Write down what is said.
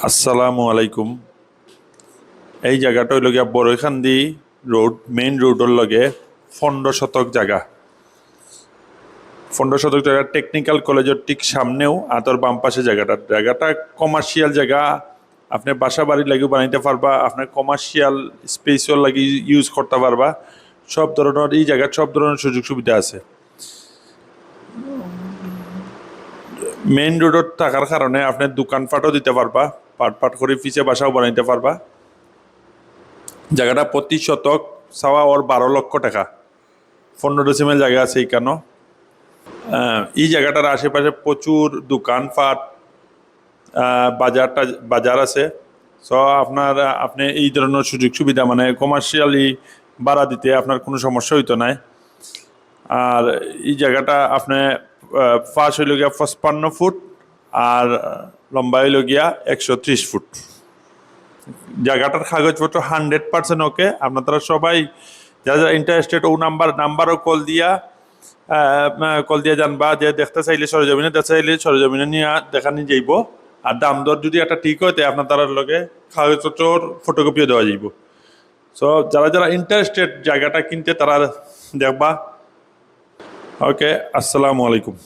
আসসালামু আলাইকুম। এই জায়গাটা হইল গিয়া বড়ইখান্দি রোড, মেইন রোডের লগে 15 শতক জায়গা। 15 শতক জায়গা টেকনিক্যাল কলেজের ঠিক সামনেও আতর বাম পাশে জায়গাটা কমার্শিয়াল জায়গা। আপনি বাসা বাড়ি লাগিও বানাইতে পারবা, আপনার কমার্শিয়াল স্পেসও লাগি ইউজ করতে পারবা। সব ধরনের এই জায়গার সব ধরনের সুযোগ সুবিধা আছে। মেইন রোডত থাকার কারণে আপনি দোকানপাটও দিতে পারবা, পাট পাট করে পিছে বাসাও বানাইতে পারবা। জায়গাটা প্রতি শতক চাওয়া ওর 12 লক্ষ টাকা। 15 ডিসিমেল জায়গা আছে এইখানে। এই জায়গাটার আশেপাশে প্রচুর দোকানপাট, বাজার আছে। সো আপনি এই ধরনের সুযোগ সুবিধা মানে কমার্শিয়ালি ভাড়া দিতে আপনার কোনো সমস্যা হইতো না। আর এই জায়গাটা আপনি ফাঁস হইল গিয়া 55 ফুট আর লম্বা হইল গিয়া 130 ফুট। জায়গাটার কাগজপত্র 100% ওকে। আপনারা সবাই যারা যারা ইন্টারেস্টেড ও নাম্বারও কল দিয়া জানবা যে দেখতে চাইলে সরজমিনে নিয়ে দেখানি যাইব। আর দাম দর যদি একটা ঠিক হয় আপনার তার লগে কাগজপত্রর ফটোকপিও দেওয়া যাইব। সো যারা যারা ইন্টারেস্টেড জায়গাটা কিনতে তারা দেখবা। ওকে, আসসালামু আলাইকুম।